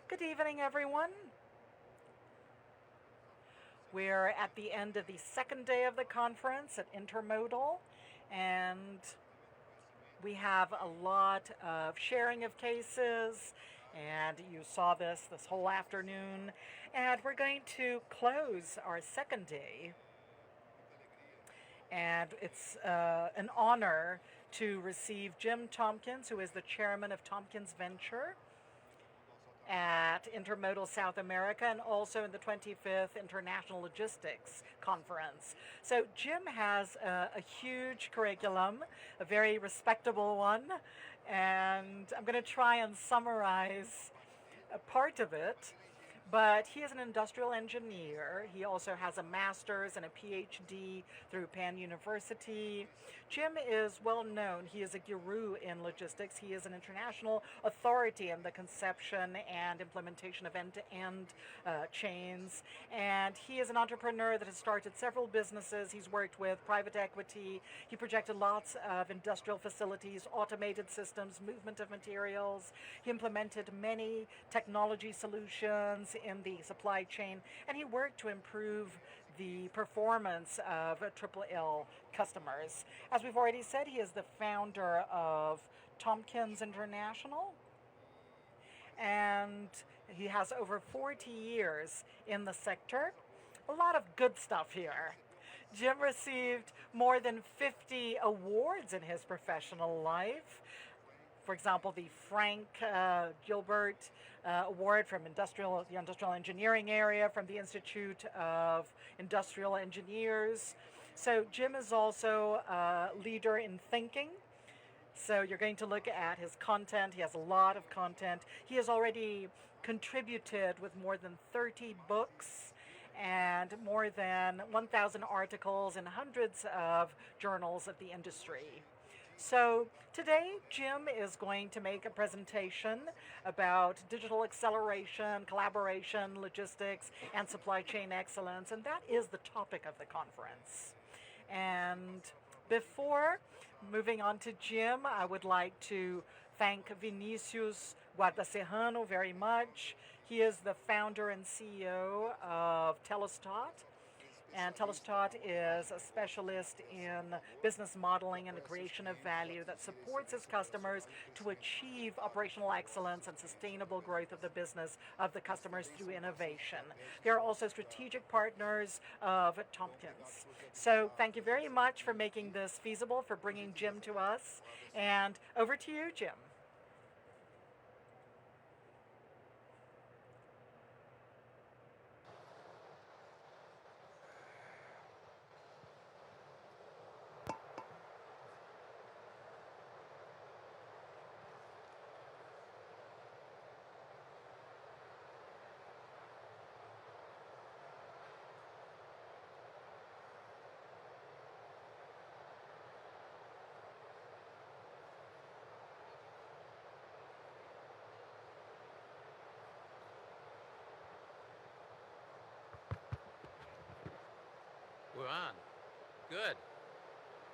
Good evening, everyone. We're at the end of the second day of the conference at Intermodal, and we have a lot of sharing of cases, and you saw this whole afternoon. And we're going to close our second day, and it's an honor to receive Jim Tompkins, who is the chairman of Tompkins Venture at Intermodal South America and also in the 25th International Logistics Conference. So Jim has a huge curriculum, a very respectable one, and I'm going to try and summarize a part of it. But he is an industrial engineer. He also has a master's and a PhD through Penn University. Jim is well known. He is a guru in logistics. He is an international authority in the conception and implementation of end-to-end chains. And he is an entrepreneur that has started several businesses. He's worked with private equity. He projected lots of industrial facilities, automated systems, movement of materials. He implemented many technology solutions in the supply chain, and he worked to improve the performance of Triple L customers. As we've already said, he is the founder of Tompkins International, and he has over 40 years in the sector. A lot of good stuff here. Jim received more than 50 awards in his professional life. For example, the Frank Gilbert Award from the Industrial Engineering area from the Institute of Industrial Engineers. So Jim is also a leader in thinking. So you're going to look at his content. He has a lot of content. He has already contributed with more than 30 books and more than 1,000 articles in hundreds of journals of the industry. So today, Jim is going to make a presentation about digital acceleration, collaboration, logistics, and supply chain excellence, and that is the topic of the conference. And before moving on to Jim, I would like to thank Vinicius Guardaserrano very much. He is the founder and CEO of Telestot. And Telestot is a specialist in business modeling and the creation of value that supports its customers to achieve operational excellence and sustainable growth of the business of the customers through innovation. They are also strategic partners of Tompkins. So thank you very much for making this feasible, for bringing Jim to us. And over to you, Jim. We're on. Good.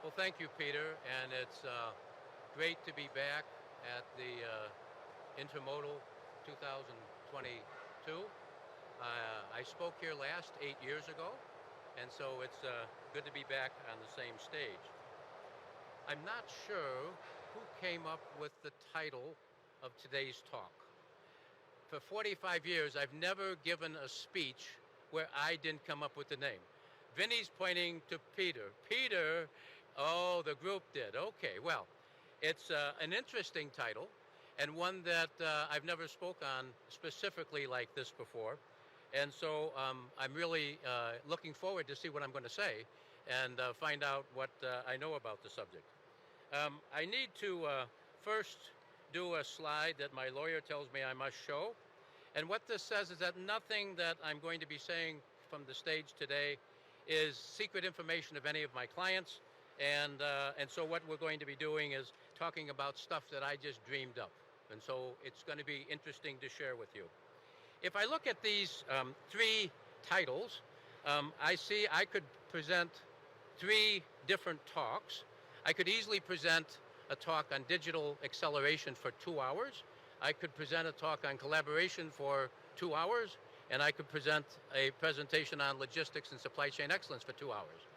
Well, thank you, Peter, and it's great to be back at the Intermodal 2022. I spoke here last 8 years ago, and so it's good to be back on the same stage. I'm not sure who came up with the title of today's talk. For 45 years, I've never given a speech where I didn't come up with the name. Vinny's pointing to Peter. Peter, oh, the group did. Okay, well, it's an interesting title and one that I've never spoke on specifically like this before. And so I'm really looking forward to see what I'm going to say and find out what I know about the subject. I need to first do a slide that my lawyer tells me I must show. And what this says is that nothing that I'm going to be saying from the stage today is secret information of any of my clients. And so what we're going to be doing is talking about stuff that I just dreamed up. And so it's going to be interesting to share with you. If I look at these three titles, I see I could present three different talks. I could easily present a talk on digital acceleration for 2 hours. I could present a talk on collaboration for 2 hours, and I could present a presentation on logistics and supply chain excellence for 2 hours.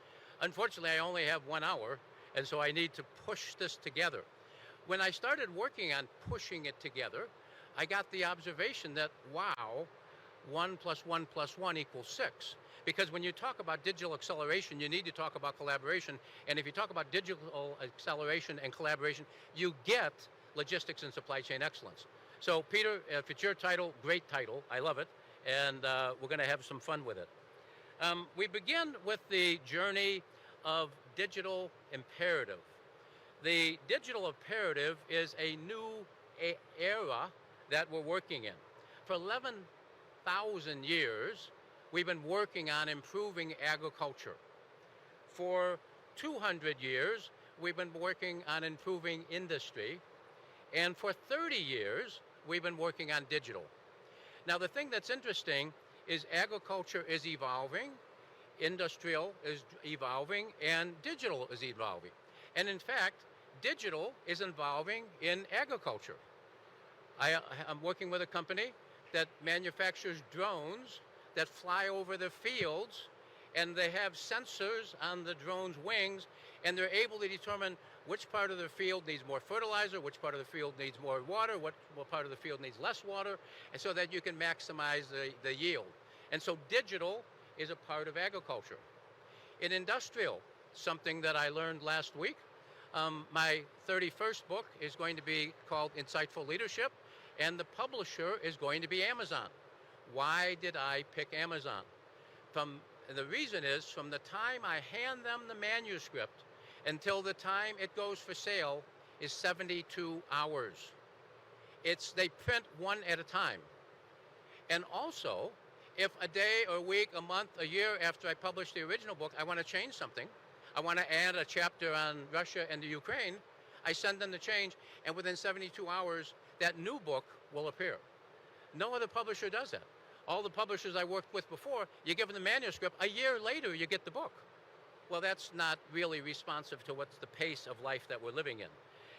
Unfortunately, I only have 1 hour, and so I need to push this together. When I started working on pushing it together, I got the observation that, wow, 1 plus 1 plus 1 equals 6. Because when you talk about digital acceleration, you need to talk about collaboration. And if you talk about digital acceleration and collaboration, you get logistics and supply chain excellence. So Peter, if it's your title, great title. I love it. And we're going to have some fun with it. We begin with the journey of digital imperative. The digital imperative is a new era that we're working in. For 11,000 years, we've been working on improving agriculture. For 200 years, we've been working on improving industry. And for 30 years, we've been working on digital. Now, the thing that's interesting is agriculture is evolving, industrial is evolving, and digital is evolving. And in fact, digital is evolving in agriculture. I'm working with a company that manufactures drones that fly over the fields, and they have sensors on the drone's wings, and they're able to determine which part of the field needs more fertilizer, which part of the field needs more water, what part of the field needs less water, and so that you can maximize the yield. And so digital is a part of agriculture. In industrial, something that I learned last week, my 31st book is going to be called Insightful Leadership, and the publisher is going to be Amazon. Why did I pick Amazon? The reason is, from the time I hand them the manuscript until the time it goes for sale is 72 hours. They print one at a time. And also, if a day or a week, a month, a year after I publish the original book, I want to change something, I want to add a chapter on Russia and the Ukraine, I send them the change, and within 72 hours, that new book will appear. No other publisher does that. All the publishers I worked with before, you give them the manuscript, a year later you get the book. Well, that's not really responsive to what's the pace of life that we're living in.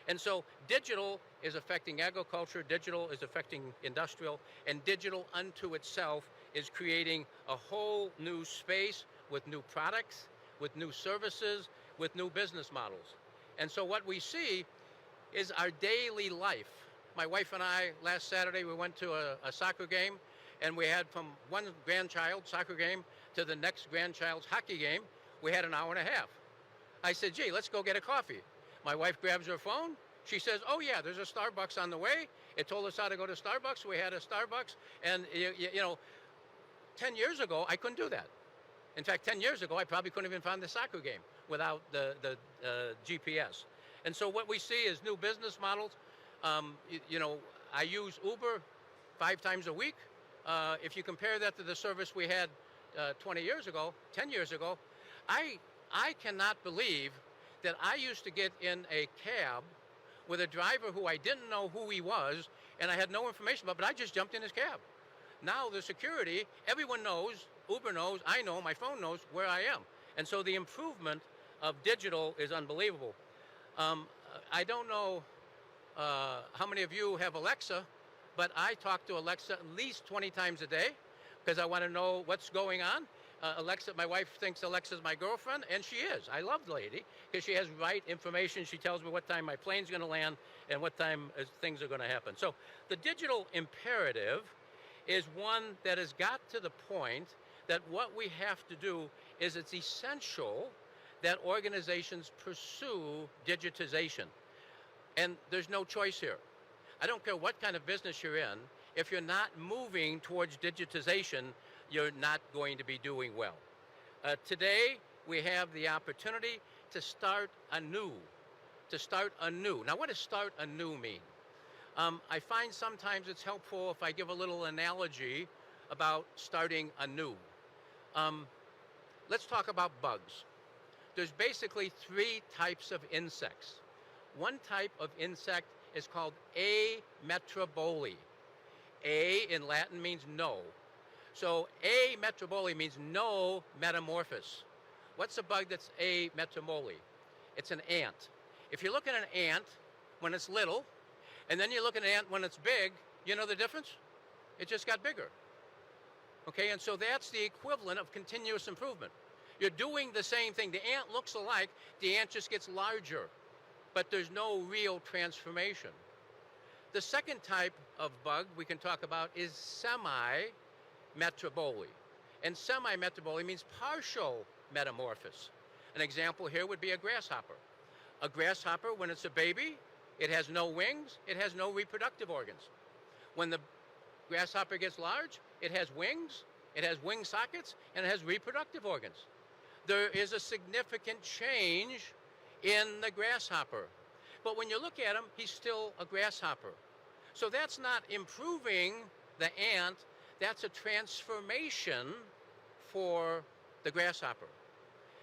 And so digital is affecting agriculture, digital is affecting industrial, and digital unto itself is creating a whole new space with new products, with new services, with new business models. And so what we see is our daily life. My wife and I, last Saturday, we went to a soccer game, and we had from one grandchild soccer game to the next grandchild's hockey game, we had an hour and a half. I said, gee, let's go get a coffee. My wife grabs her phone. She says, oh yeah, there's a Starbucks on the way. It told us how to go to Starbucks. We had a Starbucks. And you know, 10 years ago, I couldn't do that. In fact, 10 years ago, I probably couldn't even find the soccer game without the GPS. And so what we see is new business models. You know, I use Uber 5 times a week. If you compare that to the service we had 20 years ago, 10 years ago, I cannot believe that I used to get in a cab with a driver who I didn't know who he was, and I had no information about, but I just jumped in his cab. Now the security, everyone knows, Uber knows, I know, my phone knows where I am. And so the improvement of digital is unbelievable. I don't know how many of you have Alexa, but I talk to Alexa at least 20 times a day because I want to know what's going on. Alexa, my wife thinks Alexa's my girlfriend, and she is. I love the lady because she has right information. She tells me what time my plane's going to land and what time things are going to happen. So the digital imperative is one that has got to the point that what we have to do is it's essential that organizations pursue digitization. And there's no choice here. I don't care what kind of business you're in, if you're not moving towards digitization, you're not going to be doing well. Today, we have the opportunity to start anew. Now, what does start anew mean? I find sometimes it's helpful if I give a little analogy about starting anew. Let's talk about bugs. There's basically 3 types of insects. One type of insect is called A. metaboli. A in Latin means no. So A. metaboli means no metamorphosis. What's a bug that's A. metaboli? It's an ant. If you look at an ant when it's little, And then you look at an ant when it's big, you know the difference? It just got bigger. Okay, and so that's the equivalent of continuous improvement. You're doing the same thing. The ant looks alike, the ant just gets larger, but there's no real transformation. The second type of bug we can talk about is semi-metabolic. And semi-metabolic means partial metamorphosis. An example here would be a grasshopper. A grasshopper, when it's a baby, it has no wings, it has no reproductive organs. When the grasshopper gets large, it has wings, it has wing sockets, and it has reproductive organs. There is a significant change in the grasshopper. But when you look at him, he's still a grasshopper. So that's not improving the ant, that's a transformation for the grasshopper.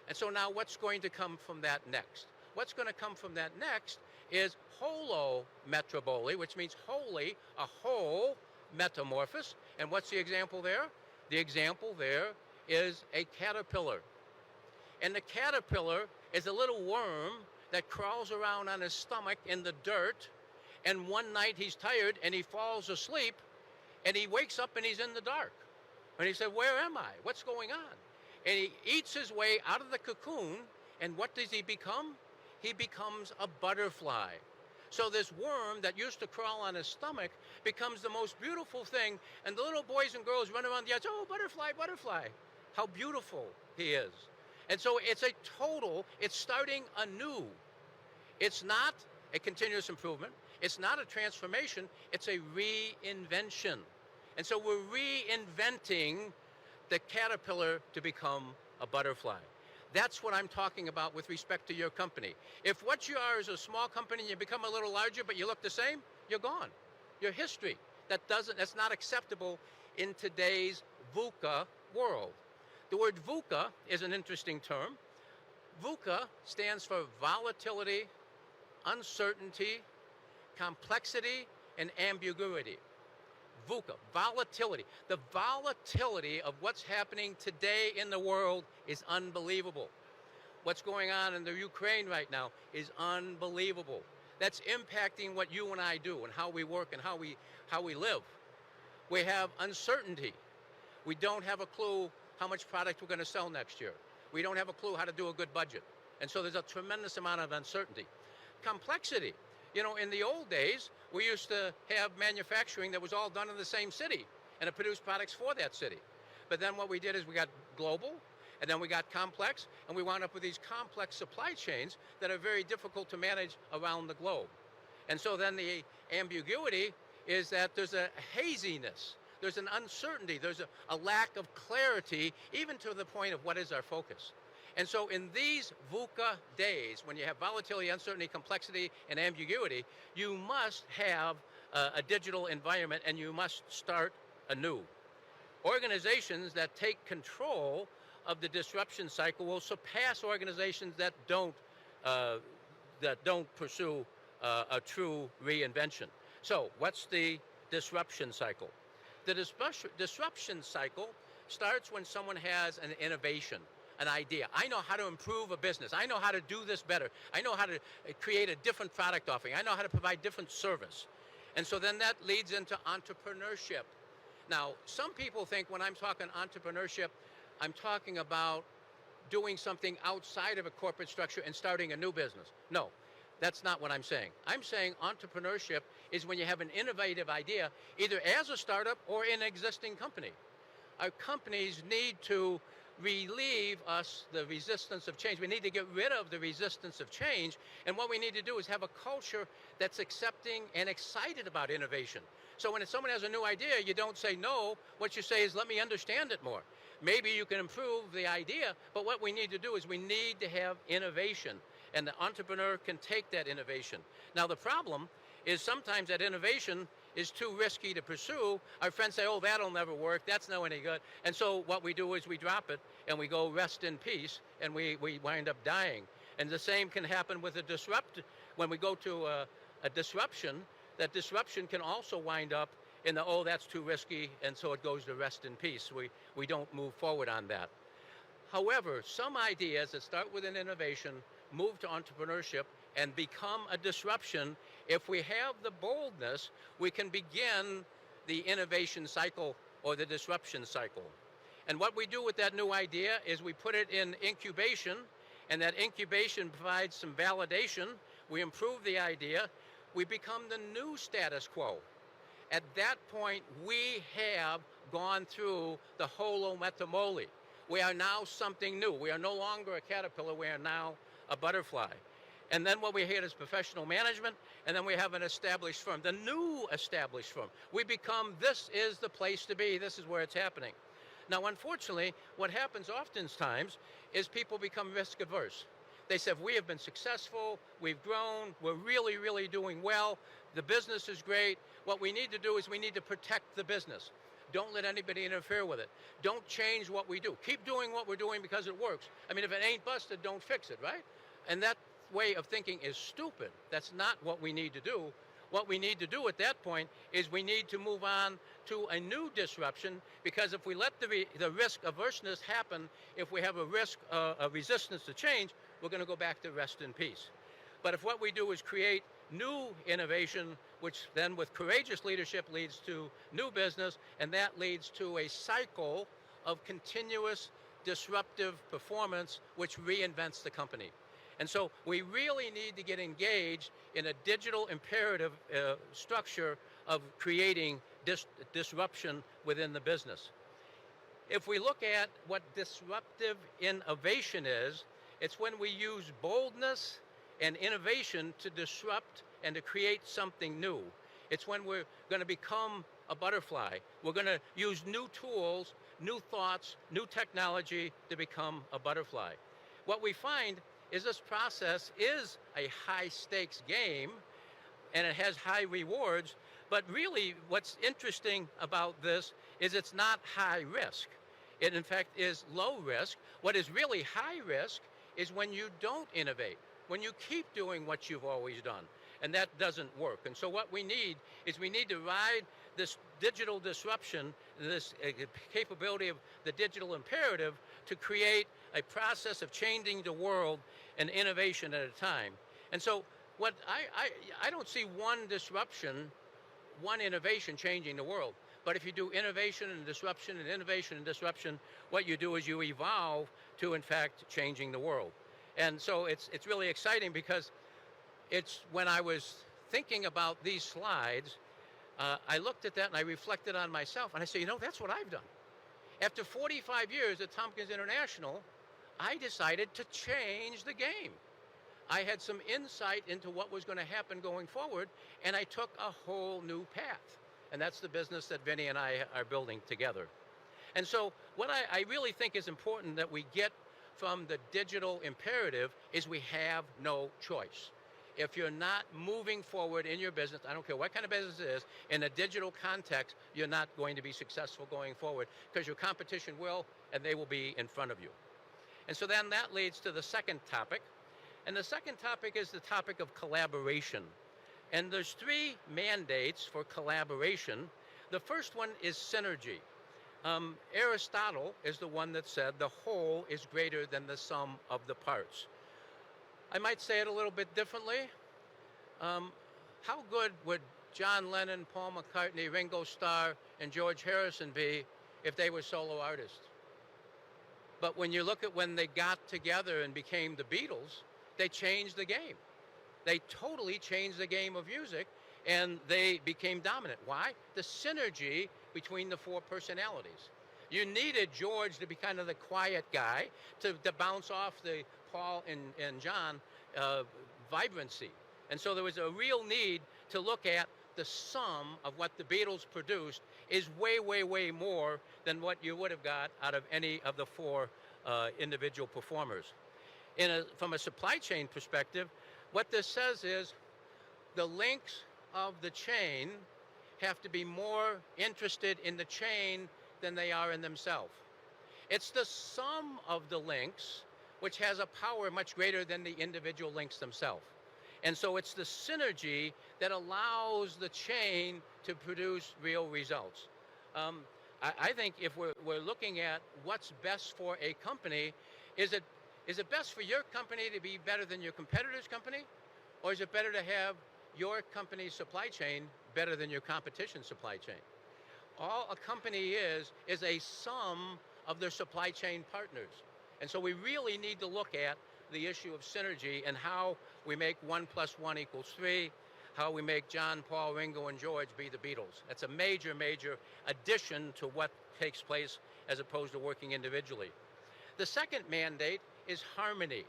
And so now what's going to come from that next? What's going to come from that next is holometabolic, which means wholly, a whole metamorphosis. And what's the example there? The example there is a caterpillar. And the caterpillar is a little worm that crawls around on his stomach in the dirt, and one night he's tired and he falls asleep, and he wakes up and he's in the dark. And he said, where am I? What's going on? And he eats his way out of the cocoon, and what does he become? He becomes a butterfly. So this worm that used to crawl on his stomach becomes the most beautiful thing, and the little boys and girls run around the edge, oh, butterfly, butterfly. How beautiful he is. And so it's it's starting anew. It's not a continuous improvement. It's not a transformation. It's a reinvention. And so we're reinventing the caterpillar to become a butterfly. That's what I'm talking about with respect to your company. If what you are is a small company and you become a little larger but you look the same, you're gone. Your history. That's not acceptable in today's VUCA world. The word VUCA is an interesting term. VUCA stands for volatility, uncertainty, complexity, and ambiguity. VUCA, volatility. The volatility of what's happening today in the world is unbelievable. What's going on in the Ukraine right now is unbelievable. That's impacting what you and I do and how we work and how we live. We have uncertainty. We don't have a clue how much product we're going to sell next year. We don't have a clue how to do a good budget. And so there's a tremendous amount of uncertainty. Complexity. You know, in the old days, we used to have manufacturing that was all done in the same city, and it produced products for that city. But then what we did is we got global, and then we got complex, and we wound up with these complex supply chains that are very difficult to manage around the globe. And so then the ambiguity is that there's a haziness, there's an uncertainty, there's a lack of clarity, even to the point of what is our focus. And so in these VUCA days, when you have volatility, uncertainty, complexity, and ambiguity, you must have a digital environment, and you must start anew. Organizations that take control of the disruption cycle will surpass organizations that don't pursue a true reinvention. So what's the disruption cycle? The disruption cycle starts when someone has an innovation, an idea. I know how to improve a business. I know how to do this better. I know how to create a different product offering. I know how to provide different service. And so then that leads into entrepreneurship. Now, some people think when I'm talking entrepreneurship, I'm talking about doing something outside of a corporate structure and starting a new business. No, that's not what I'm saying. I'm saying entrepreneurship is when you have an innovative idea, either as a startup or in an existing company. Our companies need to relieve us the resistance of change. We need to get rid of the resistance of change, and what we need to do is have a culture that's accepting and excited about innovation. So when someone has a new idea, you don't say no. What you say is, let me understand it more. Maybe you can improve the idea, but what we need to do is we need to have innovation, and the entrepreneur can take that innovation. Now the problem is sometimes that innovation is too risky to pursue. Our friends say, oh, that'll never work, that's no any good. And so what we do is we drop it and we go rest in peace, and we wind up dying. And the same can happen with when we go to a disruption. That disruption can also wind up in the, oh, that's too risky, and so it goes to rest in peace. We don't move forward on that. However, some ideas that start with an innovation move to entrepreneurship and become a disruption, If we have the boldness, we can begin the innovation cycle or the disruption cycle. And what we do with that new idea is we put it in incubation, and that incubation provides some validation. We improve the idea. We become the new status quo. At that point, we have gone through the holo metamorphosis. We are now something new. We are no longer a caterpillar. We are now a butterfly. And then what we hit is professional management, and then we have an established firm, the new established firm. We become, this is the place to be. This is where it's happening. Now, unfortunately, what happens oftentimes is people become risk averse. They said, we have been successful, we've grown, we're really, really doing well, the business is great. What we need to do is we need to protect the business. Don't let anybody interfere with it. Don't change what we do. Keep doing what we're doing because it works. I mean, if it ain't busted, don't fix it, right? And that way of thinking is stupid. That's not what we need to do. What we need to do at that point is we need to move on to a new disruption, because if we let the risk averseness happen, if we have a risk of resistance to change, we're going to go back to rest in peace. But if what we do is create new innovation, which then with courageous leadership leads to new business, and that leads to a cycle of continuous disruptive performance, which reinvents the company. And so we really need to get engaged in a digital imperative structure of creating disruption within the business. If we look at what disruptive innovation is, it's when we use boldness and innovation to disrupt and to create something new. It's when we're going to become a butterfly. We're going to use new tools, new thoughts, new technology to become a butterfly. What we find is this process is a high stakes game, and it has high rewards, but really what's interesting about this is it's not high risk. It in fact is low risk. What is really high risk is when you don't innovate, when you keep doing what you've always done, and that doesn't work. And so what we need is we need to ride this digital disruption, this capability of the digital imperative to create a process of changing the world and innovation at a time. And so what I don't see one disruption, one innovation changing the world. But if you do innovation and disruption and innovation and disruption, what you do is you evolve to, in fact, changing the world. And so it's really exciting, because it's when I was thinking about these slides, I looked at that and I reflected on myself, and I said, that's what I've done. After 45 years at Tompkins International, I decided to change the game. I had some insight into what was going to happen going forward, and I took a whole new path. And that's the business that Vinny and I are building together. And so what I really think is important that we get from the digital imperative is we have no choice. If you're not moving forward in your business, I don't care what kind of business it is, in a digital context, you're not going to be successful going forward, because your competition will, and they will be in front of you. And so then that leads to the second topic. And the second topic is the topic of collaboration. And there's three mandates for collaboration. The first one is synergy. Aristotle is the one that said the whole is greater than the sum of the parts. I might say it a little bit differently. How good would John Lennon, Paul McCartney, Ringo Starr, and George Harrison be if they were solo artists? But when you look at when they got together and became the Beatles, they changed the game. They totally changed the game of music, and they became dominant. Why? The synergy between the four personalities. You needed George to be kind of the quiet guy to bounce off the Paul and John vibrancy. And so there was a real need to look at the sum of what the Beatles produced is way, way, way more than what you would have got out of any of the four individual performers. From a supply chain perspective, what this says is the links of the chain have to be more interested in the chain than they are in themselves. It's the sum of the links which has a power much greater than the individual links themselves. And so it's the synergy that allows the chain to produce real results. I think if we're looking at what's best for a company, is it best for your company to be better than your competitor's company? Or is it better to have your company's supply chain better than your competition's supply chain. All a company is a sum of their supply chain partners. And so we really need to look at the issue of synergy and how we make 1 + 1 = 3, how we make John, Paul, Ringo, and George be the Beatles. That's a major, major addition to what takes place as opposed to working individually. The second mandate is harmony.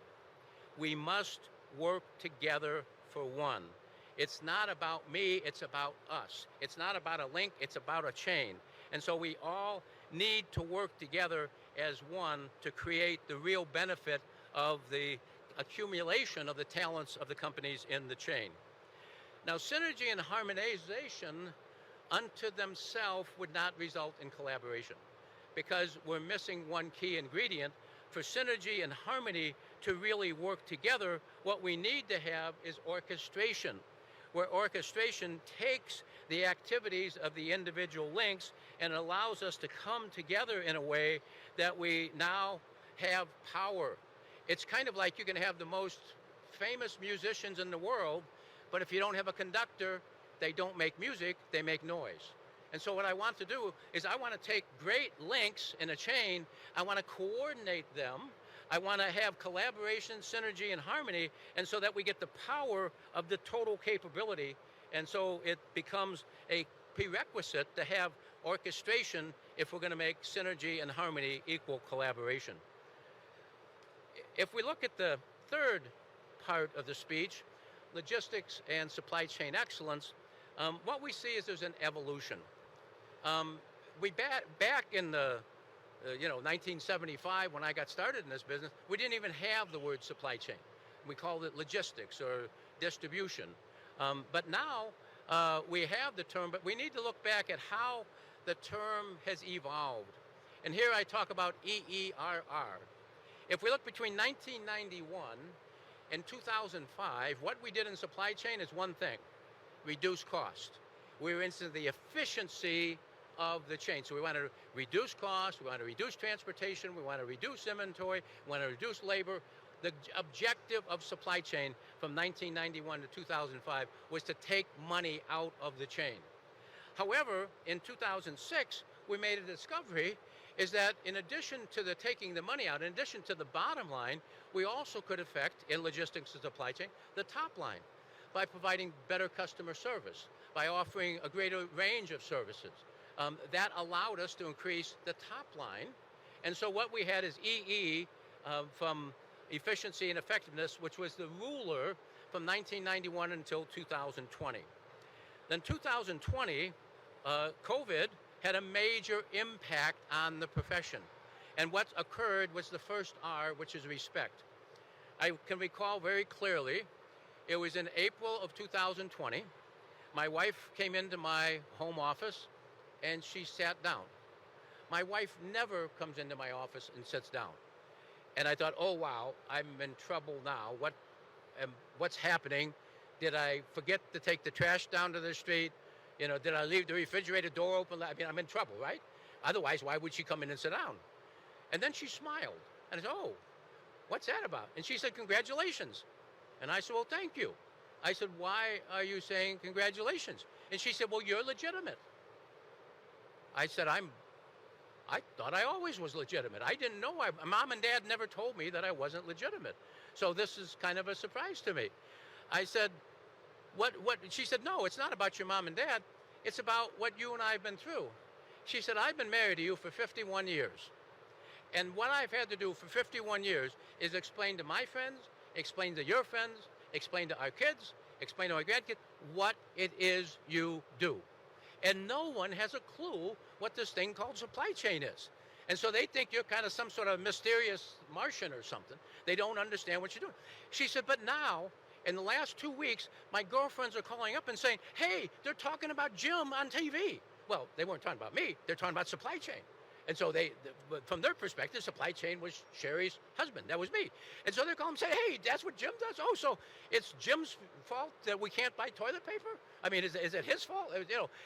We must work together for one. It's not about me, it's about us. It's not about a link, it's about a chain. And so we all need to work together as one to create the real benefit of the accumulation of the talents of the companies in the chain. Now, synergy and harmonization unto themselves would not result in collaboration because we're missing one key ingredient. For synergy and harmony to really work together, what we need to have is orchestration, where orchestration takes the activities of the individual links and allows us to come together in a way that we now have power. It's kind of like you can have the most famous musicians in the world, but if you don't have a conductor, they don't make music, they make noise. And so what I want to do is I want to take great links in a chain, I want to coordinate them, I want to have collaboration, synergy, and harmony, and so that we get the power of the total capability, and so it becomes a prerequisite to have orchestration if we're going to make synergy and harmony equal collaboration. If we look at the third part of the speech, logistics and supply chain excellence, what we see is there's an evolution. Back in the 1975, when I got started in this business, we didn't even have the word supply chain. We called it logistics or distribution. But now we have the term, but we need to look back at how the term has evolved. And here I talk about EERR. If we look between 1991 and 2005, what we did in supply chain is one thing: reduce cost. We were into the efficiency of the chain. So we want to reduce cost, we want to reduce transportation, we want to reduce inventory, we want to reduce labor. The objective of supply chain from 1991 to 2005 was to take money out of the chain. However, in 2006, we made a discovery is that in addition to the taking the money out, in addition to the bottom line, we also could affect, in logistics and supply chain, the top line by providing better customer service, by offering a greater range of services. That allowed us to increase the top line. And so what we had is EE from efficiency and effectiveness, which was the ruler from 1991 until 2020. Then 2020, COVID had a major impact on the profession. And what occurred was the first R, which is respect. I can recall very clearly, it was in April of 2020. My wife came into my home office and she sat down. My wife never comes into my office and sits down. And I thought, oh wow, I'm in trouble now. What's happening? Did I forget to take the trash down to the street? Did I leave the refrigerator door open? I mean, I'm in trouble, right? Otherwise, why would she come in and sit down? And then she smiled. And I said, oh, what's that about? And she said, congratulations. And I said, well, thank you. I said, why are you saying congratulations? And she said, well, you're legitimate. I said, I thought I always was legitimate. I didn't know. Mom and Dad never told me that I wasn't legitimate. So this is kind of a surprise to me. I said, what? She said, no, it's not about your mom and dad. It's about what you and I have been through. She said, I've been married to you for 51 years. And what I've had to do for 51 years is explain to my friends, explain to your friends, explain to our kids, explain to our grandkids what it is you do. And no one has a clue what this thing called supply chain is. And so they think you're kind of some sort of mysterious Martian or something. They don't understand what you're doing. She said, but now, in the last 2 weeks, my girlfriends are calling up and saying, hey, they're talking about Jim on TV. Well, they weren't talking about me. They're talking about supply chain. And so from their perspective, supply chain was Sherry's husband. That was me. And so they're calling and say, hey, that's what Jim does? Oh, so it's Jim's fault that we can't buy toilet paper? I mean, is it his fault?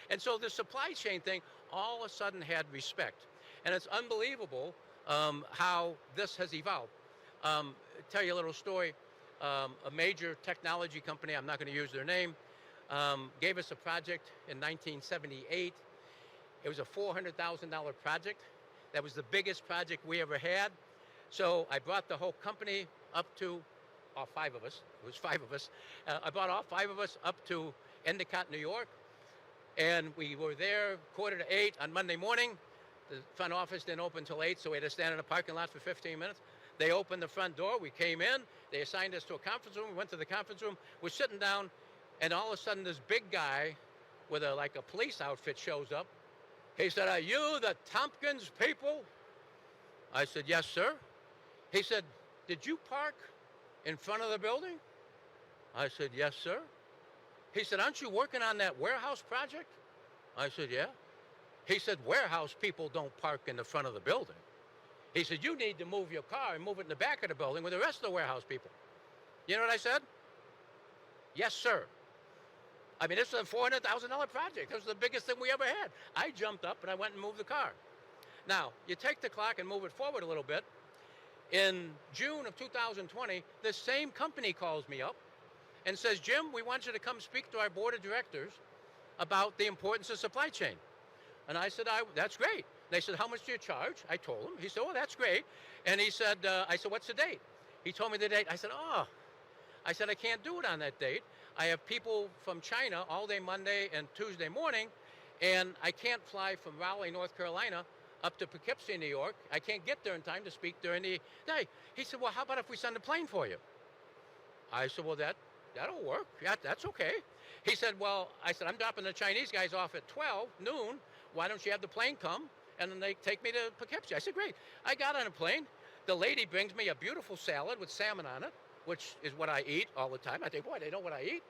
And so the supply chain thing all of a sudden had respect. And it's unbelievable how this has evolved. Tell you a little story. A major technology company, I'm not going to use their name, gave us a project in 1978. It was a $400,000 project. That was the biggest project we ever had. So I brought the whole company up to, all five of us, it was five of us. I brought all five of us up to Endicott, New York. And we were there 7:45 on Monday morning. The front office didn't open until 8, so we had to stand in the parking lot for 15 minutes. They opened the front door. We came in. They assigned us to a conference room. We went to the conference room. We're sitting down, and all of a sudden, this big guy with like a police outfit shows up. He said, "Are you the Tompkins people?" I said, "Yes, sir." He said, "Did you park in front of the building?" I said, "Yes, sir." He said, "Aren't you working on that warehouse project?" I said, "Yeah." He said, "Warehouse people don't park in the front of the building." He said, "You need to move your car and move it in the back of the building with the rest of the warehouse people." You know what I said? "Yes, sir." I mean, this was a $400,000 project. This was the biggest thing we ever had. I jumped up and I went and moved the car. Now, you take the clock and move it forward a little bit. In June of 2020, the same company calls me up and says, "Jim, we want you to come speak to our board of directors about the importance of supply chain." And I said, "That's great." They said, "How much do you charge?" I told him. He said, "Oh, that's great." And he said, I said, "What's the date?" He told me the date. I said, "Oh." I said, "I can't do it on that date. I have people from China all day Monday and Tuesday morning, and I can't fly from Raleigh, North Carolina up to Poughkeepsie, New York. I can't get there in time to speak during the day." He said, "Well, how about if we send a plane for you?" I said, "Well, that'll work. Yeah, that's okay." He said, "Well," I said, "I'm dropping the Chinese guys off at 12 noon. Why don't you have the plane come and then they take me to Poughkeepsie?" I said, "Great." I got on a plane. The lady brings me a beautiful salad with salmon on it, which is what I eat all the time. I think, boy, they know what I eat.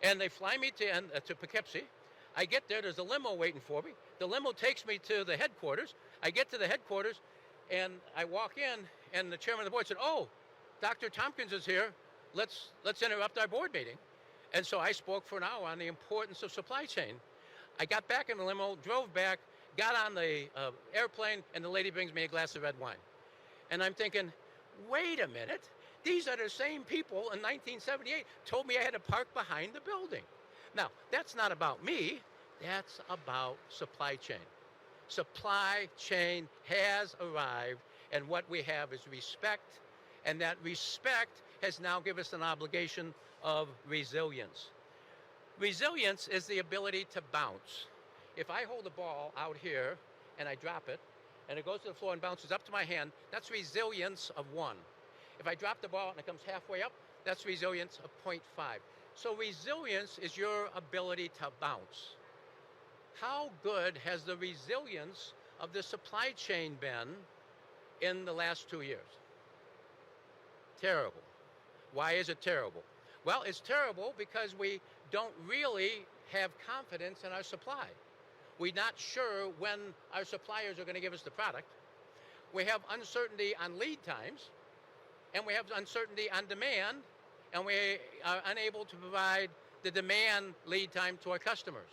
And they fly me to Poughkeepsie. I get there. There's a limo waiting for me. The limo takes me to the headquarters. I get to the headquarters, and I walk in, and the chairman of the board said, "Oh, Dr. Tompkins is here. Let's interrupt our board meeting." And so I spoke for an hour on the importance of supply chain. I got back in the limo, drove back, got on the airplane, and the lady brings me a glass of red wine. And I'm thinking, wait a minute. These are the same people in 1978 told me I had to park behind the building. Now, that's not about me. That's about supply chain. Supply chain has arrived, and what we have is respect, and that respect has now given us an obligation of resilience. Resilience is the ability to bounce. If I hold a ball out here and I drop it, and it goes to the floor and bounces up to my hand, that's resilience of 1. If I drop the ball and it comes halfway up, that's resilience of 0.5. So resilience is your ability to bounce. How good has the resilience of the supply chain been in the last 2 years? Terrible. Why is it terrible? Well, it's terrible because we don't really have confidence in our supply. We're not sure when our suppliers are going to give us the product. We have uncertainty on lead times, and we have uncertainty on demand, and we are unable to provide the demand lead time to our customers.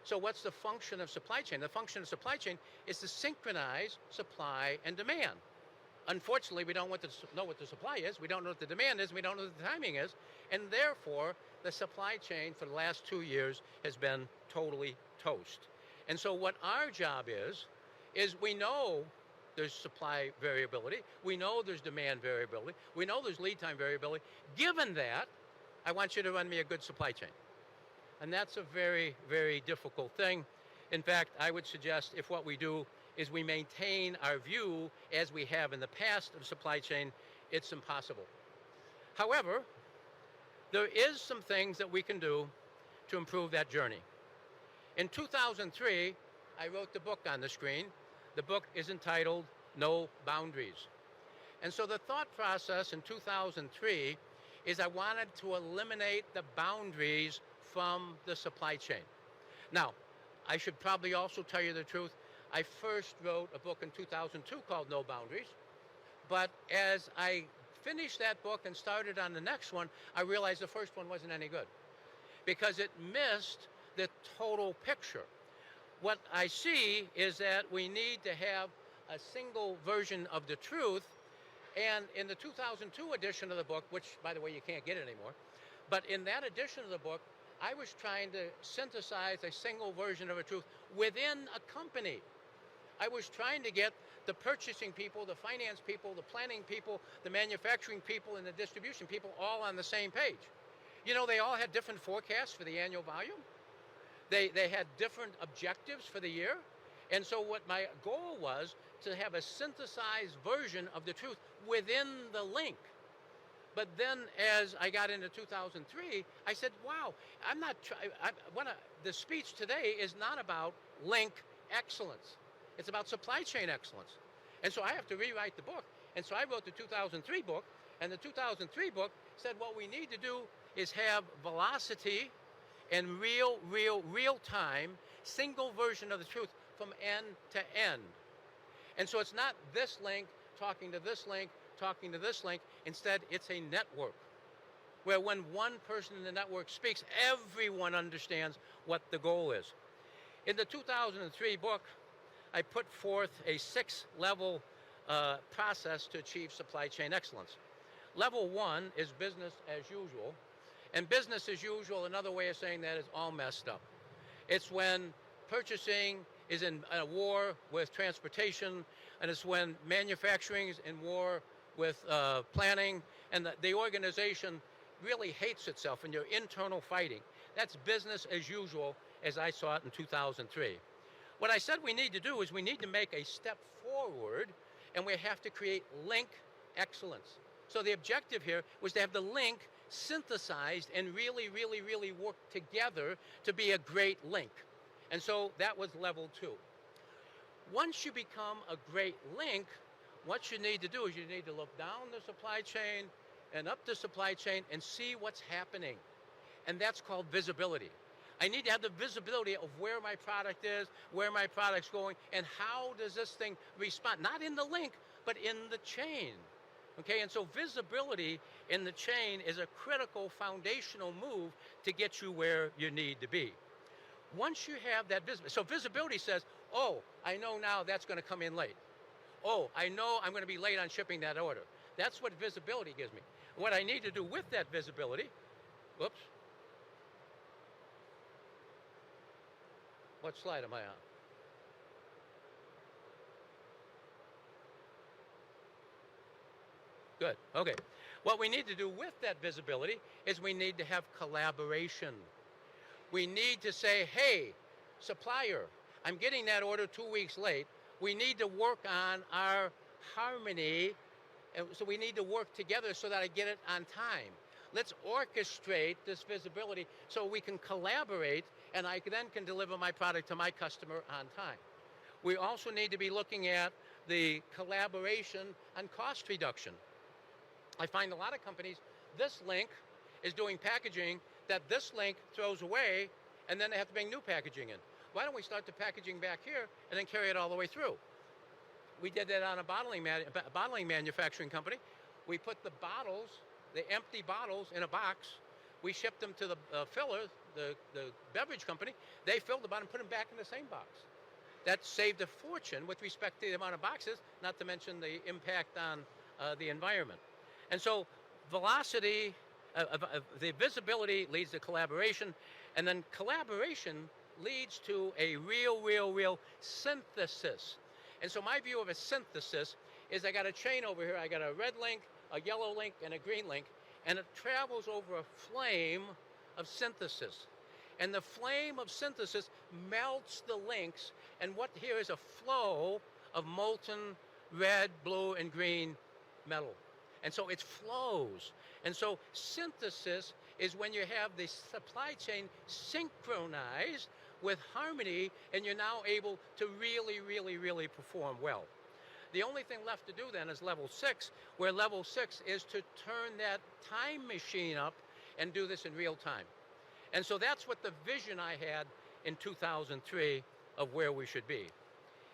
So what's the function of supply chain? The function of supply chain is to synchronize supply and demand. Unfortunately, we don't know what the supply is, we don't know what the demand is, we don't know what the timing is, and therefore the supply chain for the last 2 years has been totally toast. And so what our job is we know there's supply variability, we know there's demand variability, we know there's lead time variability. Given that, I want you to run me a good supply chain. And that's a very, very difficult thing. In fact, I would suggest if what we do is we maintain our view as we have in the past of supply chain, it's impossible. However, there is some things that we can do to improve that journey. In 2003, I wrote the book on the screen. The book is entitled No Boundaries. And so the thought process in 2003 is I wanted to eliminate the boundaries from the supply chain. Now, I should probably also tell you the truth. I first wrote a book in 2002 called No Boundaries, but as I finished that book and started on the next one, I realized the first one wasn't any good because it missed the total picture. What I see is that we need to have a single version of the truth, and in the 2002 edition of the book, which, by the way, you can't get anymore, but in that edition of the book, I was trying to synthesize a single version of a truth within a company. I was trying to get the purchasing people, the finance people, the planning people, the manufacturing people, and the distribution people all on the same page. You know, they all had different forecasts for the annual volume. They had different objectives for the year. And so what my goal was to have a synthesized version of the truth within the link. But then as I got into 2003, I said, wow, the speech today is not about link excellence. It's about supply chain excellence. And so I have to rewrite the book. And so I wrote the 2003 book, and the 2003 book said what we need to do is have velocity and real time, single version of the truth from end to end. And so it's not this link talking to this link, talking to this link. Instead, it's a network where when one person in the network speaks, everyone understands what the goal is. In the 2003 book, I put forth a 6-level process to achieve supply chain excellence. Level 1 is business as usual. And business as usual, another way of saying that is all messed up. It's when purchasing is in a war with transportation, and it's when manufacturing is in war with planning, and the organization really hates itself and your internal fighting. That's business as usual as I saw it in 2003. What I said we need to do is we need to make a step forward, and we have to create link excellence. So the objective here was to have the link synthesized and really work together to be a great link. And so that was level 2. Once you become a great link, what you need to do is you need to look down the supply chain and up the supply chain and see what's happening. And that's called visibility. I need to have the visibility of where my product is, where my product's going, and how does this thing respond, not in the link, but in the chain. Okay, and so visibility in the chain is a critical foundational move to get you where you need to be. Once you have that visibility, so visibility says, oh, I know now that's going to come in late. Oh, I know I'm going to be late on shipping that order. That's what visibility gives me. What I need to do with that visibility, whoops. What slide am I on? Good, okay. What we need to do with that visibility is we need to have collaboration. We need to say, hey, supplier, I'm getting that order 2 weeks late. We need to work on our harmony, and so we need to work together so that I get it on time. Let's orchestrate this visibility so we can collaborate, and I then can deliver my product to my customer on time. We also need to be looking at the collaboration on cost reduction. I find a lot of companies, this link is doing packaging that this link throws away, and then they have to bring new packaging in. Why don't we start the packaging back here and then carry it all the way through? We did that on a bottling manufacturing company. We put the bottles, the empty bottles, in a box. We shipped them to the filler, the beverage company. They filled the bottom and put them back in the same box. That saved a fortune with respect to the amount of boxes, not to mention the impact on the environment. And so velocity, the visibility leads to collaboration, and then collaboration leads to a real synthesis. And so my view of a synthesis is I got a chain over here. I got a red link, a yellow link, and a green link, and it travels over a flame of synthesis. And the flame of synthesis melts the links, and what here is a flow of molten red, blue, and green metal. And so it flows. And so synthesis is when you have the supply chain synchronized with harmony, and you're now able to really perform well. The only thing left to do then is level 6, where level 6 is to turn that time machine up and do this in real time. And so that's what the vision I had in 2003 of where we should be.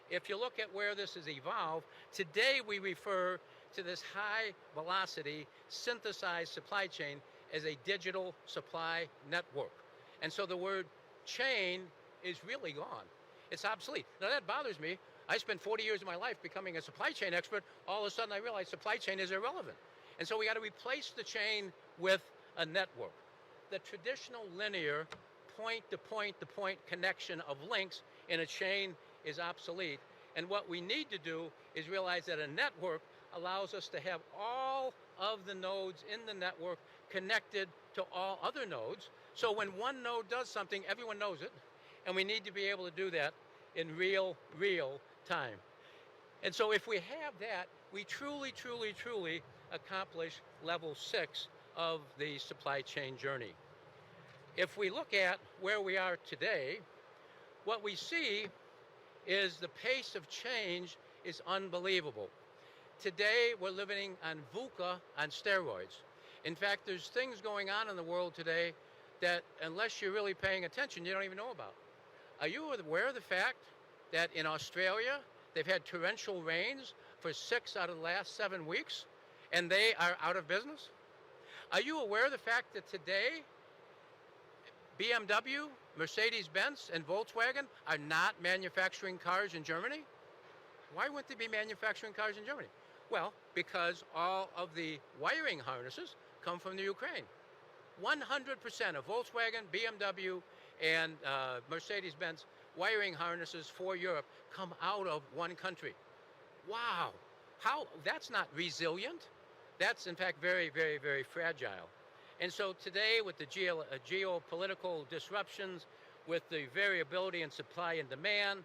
If you look at where this has evolved, today we refer to this high velocity synthesized supply chain as a digital supply network. And so the word chain is really gone. It's obsolete. Now that bothers me. I spent 40 years of my life becoming a supply chain expert. All of a sudden I realized supply chain is irrelevant. And so we got to replace the chain with a network. the traditional linear point-to-point-to-point connection of links in a chain is obsolete. And what we need to do is realize that a network allows us to have all of the nodes in the network connected to all other nodes. So when one node does something, everyone knows it. And we need to be able to do that in real time. And so if we have that, we truly accomplish level 6 of the supply chain journey. If we look at where we are today, what we see is the pace of change is unbelievable. Today, we're living on VUCA on steroids. In fact, there's things going on in the world today that, unless you're really paying attention, you don't even know about. Are you aware of the fact that in Australia, they've had torrential rains for 6 out of the last 7 weeks, and they are out of business? Are you aware of the fact that today, BMW, Mercedes-Benz, and Volkswagen are not manufacturing cars in Germany? Why wouldn't they be manufacturing cars in Germany? Well, because all of the wiring harnesses come from the Ukraine. 100% of Volkswagen, BMW, and Mercedes-Benz wiring harnesses for Europe come out of one country. Wow, that's not resilient. That's in fact very fragile. And so today, with the geopolitical disruptions, with the variability in supply and demand,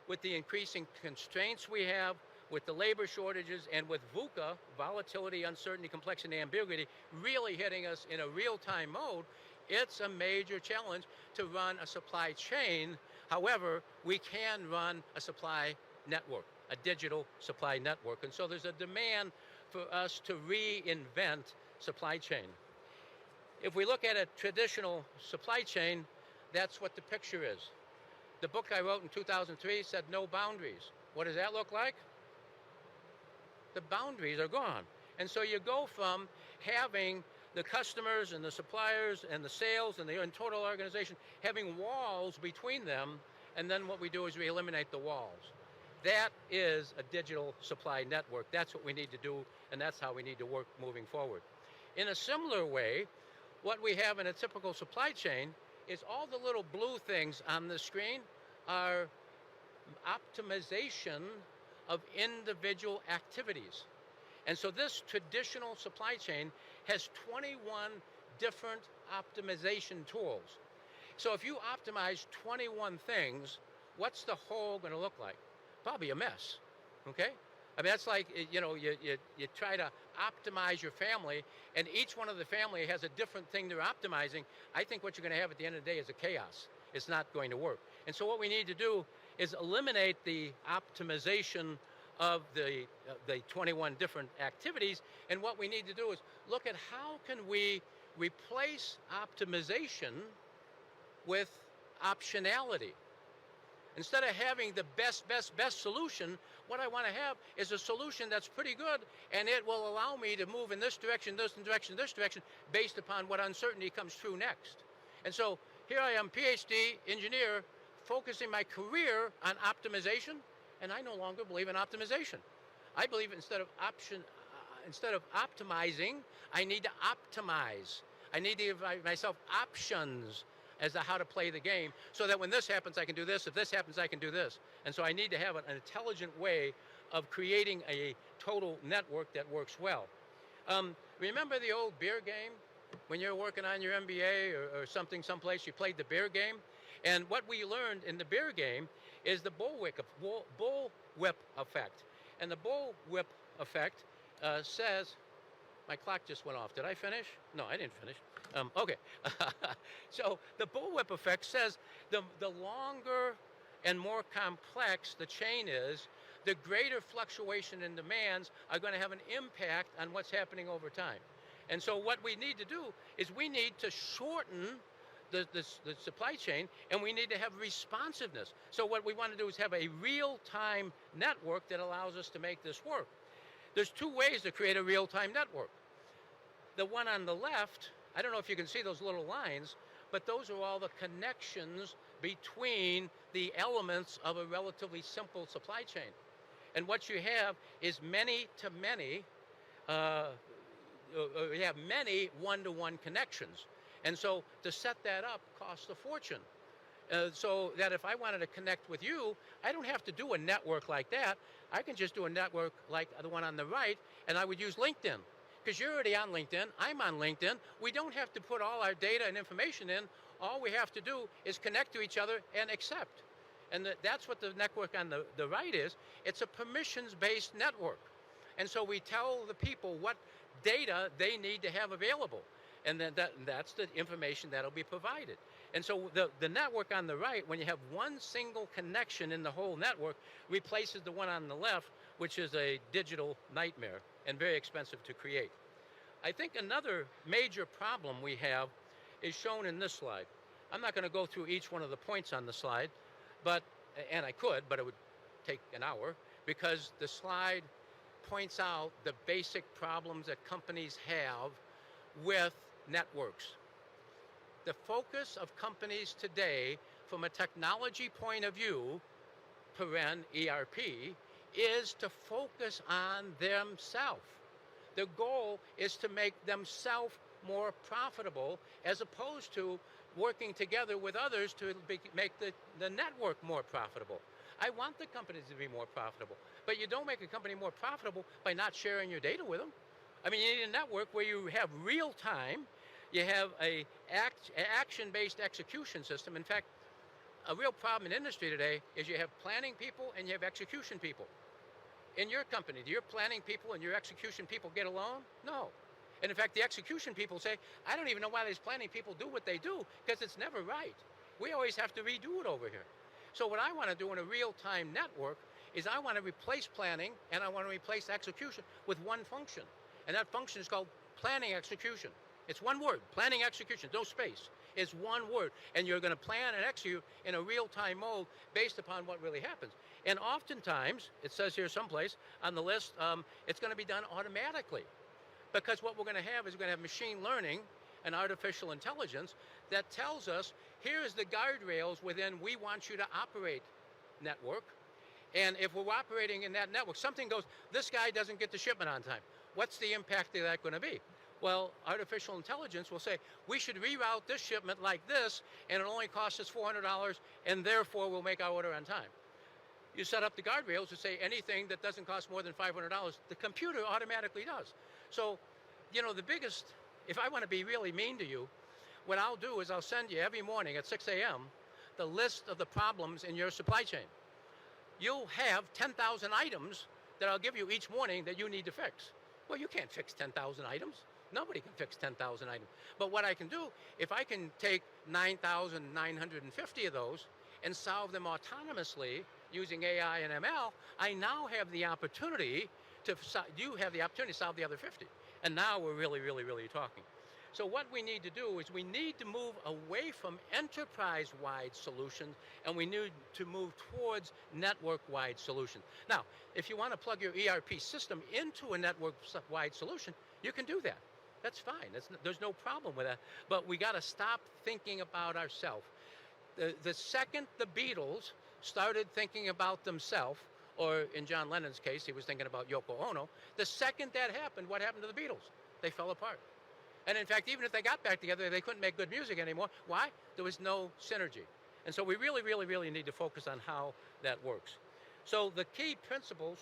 with the increasing constraints we have, with the labor shortages, and with VUCA, volatility, uncertainty, complexity, and ambiguity, really hitting us in a real-time mode, it's a major challenge to run a supply chain. However, we can run a supply network, a digital supply network. And so there's a demand for us to reinvent supply chain. If we look at a traditional supply chain, that's what the picture is. The book I wrote in 2003 said no boundaries. What does that look like? The boundaries are gone. And so you go from having the customers and the suppliers and the sales and the total organization having walls between them, and then what we do is we eliminate the walls. That is a digital supply network. That's what we need to do, and that's how we need to work moving forward. In a similar way, what we have in a typical supply chain is all the little blue things on the screen are optimization of individual activities. And so this traditional supply chain has 21 different optimization tools. So if you optimize 21 things, what's the whole going to look like? Probably a mess, okay? I mean, that's like, you try to optimize your family, and each one of the family has a different thing they're optimizing. I think what you're going to have at the end of the day is a chaos. It's not going to work. And so what we need to do is eliminate the optimization of the 21 different activities, and what we need to do is look at how can we replace optimization with optionality. Instead of having the best solution, what I want to have is a solution that's pretty good, and it will allow me to move in this direction, this direction, based upon what uncertainty comes through next. And so here I am, PhD engineer, focusing my career on optimization, and I no longer believe in optimization. I believe instead of optimizing, I need to optimize. I need to give myself options as to how to play the game, so that when this happens, I can do this. If this happens, I can do this. And so I need to have an intelligent way of creating a total network that works well. Remember the old beer game? When you're working on your MBA or something someplace, you played the beer game? And what we learned in the beer game is the bullwhip effect. And the bullwhip effect says, my clock just went off. Did I finish? No, I didn't finish. Okay. So the bullwhip effect says the longer and more complex the chain is, the greater fluctuation in demands are going to have an impact on what's happening over time. And so what we need to do is we need to shorten the supply chain, and we need to have responsiveness. So what we want to do is have a real-time network that allows us to make this work. There's two ways to create a real-time network. The one on the left, I don't know if you can see those little lines, but those are all the connections between the elements of a relatively simple supply chain. And what you have is many-to-many, you have many one-to-one connections. And so to set that up costs a fortune. So that if I wanted to connect with you, I don't have to do a network like that. I can just do a network like the one on the right, and I would use LinkedIn. Because you're already on LinkedIn, I'm on LinkedIn. We don't have to put all our data and information in. All we have to do is connect to each other and accept. And that's what the network on the right is. It's a permissions-based network. And so we tell the people what data they need to have available. And then that's the information that'll be provided. And so the network on the right, when you have one single connection in the whole network, replaces the one on the left, which is a digital nightmare and very expensive to create. I think another major problem we have is shown in this slide. I'm not going to go through each one of the points on the slide, and I could, but it would take an hour, because the slide points out the basic problems that companies have with networks. The focus of companies today, from a technology point of view, paren ERP, is to focus on themselves. The goal is to make themselves more profitable, as opposed to working together with others to make the network more profitable. I want the companies to be more profitable, but you don't make a company more profitable by not sharing your data with them. I mean, you need a network where you have real time, you have a action-based execution system. In fact, a real problem in industry today is you have planning people and you have execution people. In your company, do your planning people and your execution people get along? No. And in fact, the execution people say, I don't even know why these planning people do what they do, because it's never right. We always have to redo it over here. So what I want to do in a real-time network is I want to replace planning and I want to replace execution with one function. And that function is called planning execution. It's one word, planning execution, no space. It's one word. And you're going to plan and execute in a real-time mode based upon what really happens. And oftentimes, it says here someplace on the list, it's going to be done automatically. Because what we're going to have is we're going to have machine learning and artificial intelligence that tells us, here's the guardrails within we want you to operate network. And if we're operating in that network, something goes, this guy doesn't get the shipment on time. What's the impact of that going to be? Well, artificial intelligence will say, we should reroute this shipment like this, and it only costs us $400, and therefore we'll make our order on time. You set up the guardrails to say anything that doesn't cost more than $500, the computer automatically does. So, you know, the biggest, if I want to be really mean to you, what I'll do is I'll send you every morning at 6 a.m. the list of the problems in your supply chain. You'll have 10,000 items that I'll give you each morning that you need to fix. Well, you can't fix 10,000 items. Nobody can fix 10,000 items. But what I can do, if I can take 9,950 of those and solve them autonomously using AI and ML, I now have the opportunity to solve the other 50. And now we're really, really, really talking. So what we need to do is we need to move away from enterprise-wide solutions, and we need to move towards network-wide solutions. Now, if you want to plug your ERP system into a network-wide solution, you can do that. That's fine. There's no problem with that. But we got to stop thinking about ourselves. The second the Beatles started thinking about themselves, or in John Lennon's case, he was thinking about Yoko Ono, the second that happened, what happened to the Beatles? They fell apart. And in fact, even if they got back together, they couldn't make good music anymore. Why? There was no synergy. And so we really, really, really need to focus on how that works. So the key principles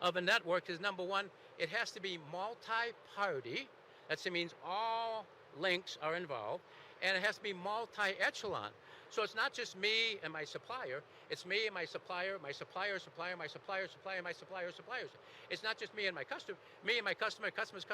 of a network is, number one, it has to be multi-party. That means all links are involved. And it has to be multi-echelon. So it's not just me and my supplier. It's me and my supplier, my supplier's supplier, my supplier's supplier, my supplier's suppliers. It's not just me and my customer, me and my customer, customers,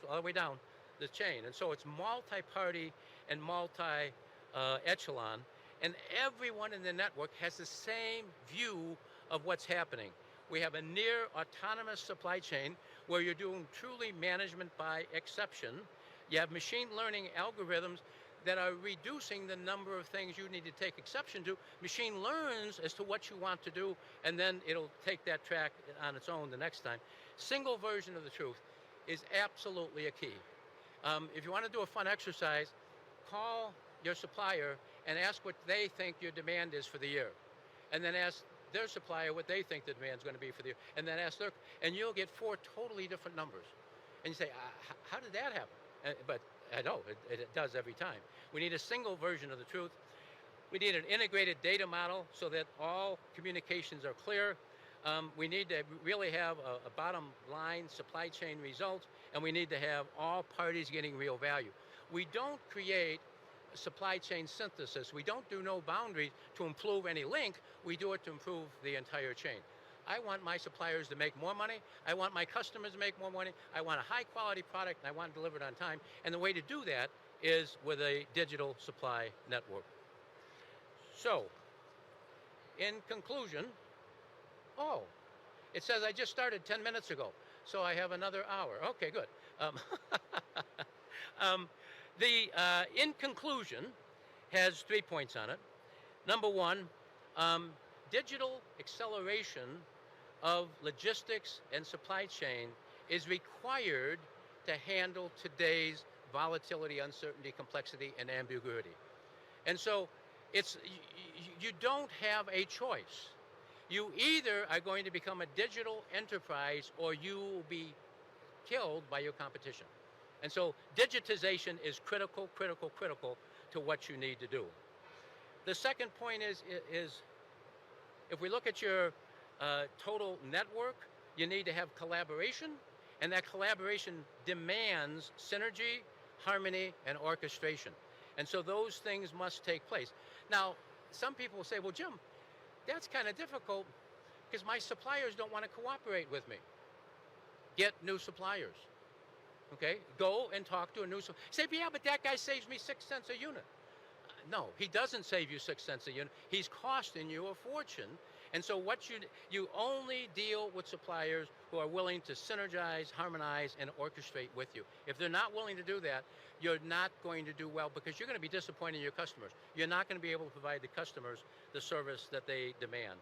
all the way down the chain. And so it's multi-party and multi-echelon. And everyone in the network has the same view of what's happening. We have a near autonomous supply chain where you're doing truly management by exception. You have machine learning algorithms that are reducing the number of things you need to take exception to. Machine learns as to what you want to do, and then it'll take that track on its own the next time. Single version of the truth is absolutely a key. If you want to do a fun exercise, call your supplier and ask what they think your demand is for the year. And then ask their supplier what they think the demand is going to be for the year. And then ask and you'll get 4 totally different numbers. And you say, how did that happen? But I know, it does every time. We need a single version of the truth. We need an integrated data model so that all communications are clear. We need to really have a bottom line supply chain result, and we need to have all parties getting real value. We don't create supply chain synthesis. We don't do no boundaries to improve any link. We do it to improve the entire chain. I want my suppliers to make more money. I want my customers to make more money. I want a high quality product, and I want it delivered on time. And the way to do that is with a digital supply network. So, in conclusion, it says I just started 10 minutes ago, so I have another hour. Okay, good. In conclusion has 3 points on it. Number one, digital acceleration of logistics and supply chain is required to handle today's volatility, uncertainty, complexity, and ambiguity. And so you don't have a choice. You either are going to become a digital enterprise or you will be killed by your competition. And so digitization is critical to what you need to do. The second point is if we look at your total network, you need to have collaboration, and that collaboration demands synergy, harmony, and orchestration. And so those things must take place. Now, some people will say, well, Jim, that's kind of difficult because my suppliers don't want to cooperate with me. Get new suppliers. Okay? Go and talk to a new supplier. Say, yeah, but that guy saves me 6 cents a unit. No, he doesn't save you 6 cents a unit. He's costing you a fortune. And so you only deal with suppliers who are willing to synergize, harmonize, and orchestrate with you. If they're not willing to do that, you're not going to do well because you're going to be disappointing your customers. You're not going to be able to provide the customers the service that they demand.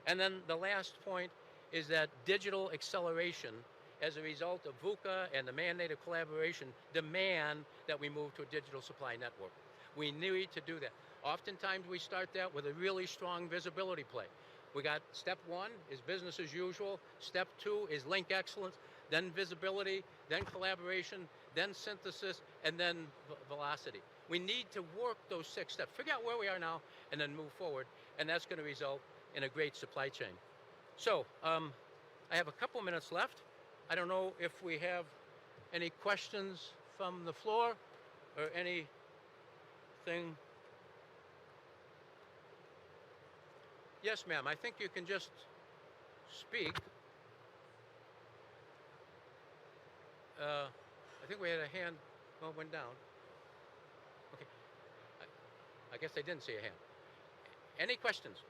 And then the last point is that digital acceleration as a result of VUCA and the mandate of collaboration demand that we move to a digital supply network. We need to do that. Oftentimes we start that with a really strong visibility play. We got step 1 is business as usual, step 2 is link excellence, then visibility, then collaboration, then synthesis, and then velocity. We need to work those 6 steps, figure out where we are now, and then move forward, and that's going to result in a great supply chain. So, I have a couple minutes left. I don't know if we have any questions from the floor or anything. Yes, ma'am, I think you can just speak. I think we had a hand, went down. Okay, I guess I didn't see a hand. Any questions?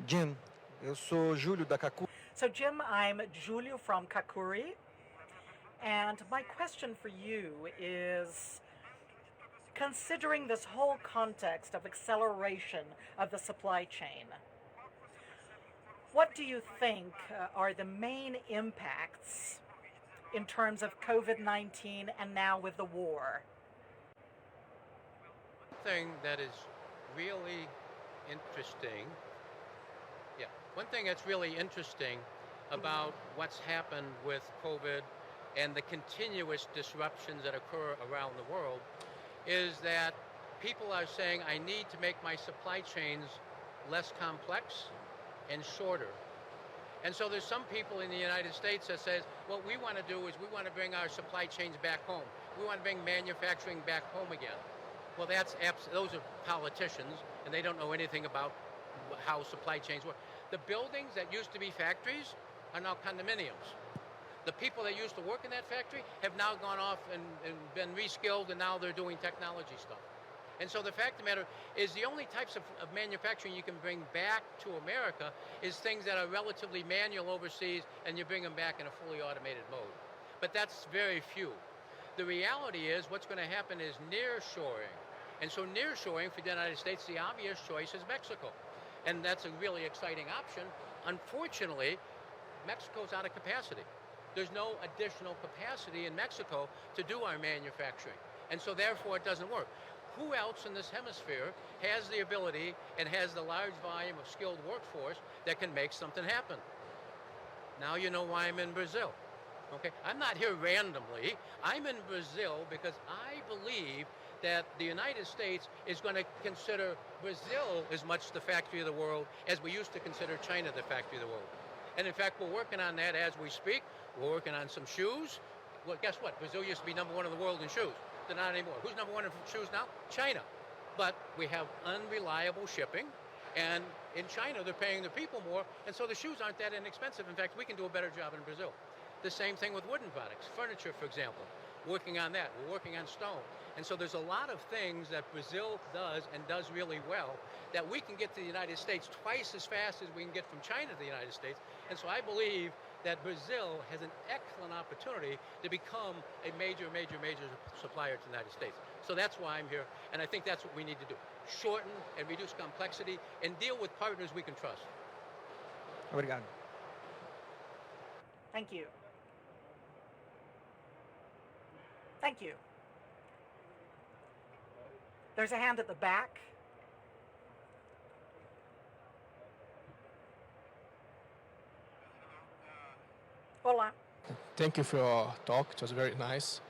Jim, eu sou Júlio da Cacu. So, Jim, I'm Julio from Kakuri, and my question for you is, considering this whole context of acceleration of the supply chain, what do you think are the main impacts in terms of COVID-19 and now with the war? Thing that is really interesting. One thing that's really interesting about what's happened with COVID and the continuous disruptions that occur around the world is that people are saying, I need to make my supply chains less complex and shorter. And so there's some people in the United States that says, what we want to do is we want to bring our supply chains back home. We want to bring manufacturing back home again. Well, those are politicians, and they don't know anything about how supply chains work. The buildings that used to be factories are now condominiums. The people that used to work in that factory have now gone off and been reskilled, and now they're doing technology stuff. And so the fact of the matter is the only types of manufacturing you can bring back to America is things that are relatively manual overseas, and you bring them back in a fully automated mode. But that's very few. The reality is what's going to happen is nearshoring. And so nearshoring for the United States, the obvious choice is Mexico. And that's a really exciting option. Unfortunately, Mexico's out of capacity. there's no additional capacity in Mexico to do our manufacturing. And so therefore it doesn't work. Who else in this hemisphere has the ability and has the large volume of skilled workforce that can make something happen? Now you know why I'm in Brazil. Okay, I'm not here randomly. I'm in Brazil because I believe that the United States is going to consider Brazil as much the factory of the world as we used to consider China the factory of the world. And in fact, we're working on that as we speak. We're working on some shoes. Well, guess what? Brazil used to be number one in the world in shoes. They're not anymore. Who's number one in shoes now? China. But we have unreliable shipping. And in China, they're paying the people more. And so the shoes aren't that inexpensive. In fact, we can do a better job in Brazil. The same thing with wooden products, furniture, for example. Working on that. We're working on stone. And so there's a lot of things that Brazil does and does really well that we can get to the United States twice as fast as we can get from China to the United States. And so I believe that Brazil has an excellent opportunity to become a major supplier to the United States. So that's why I'm here, and I think that's what we need to do. Shorten and reduce complexity and deal with partners we can trust. Obrigado. Thank you. Thank you. There's a hand at the back. Olá. Thank you for your talk. It was very nice.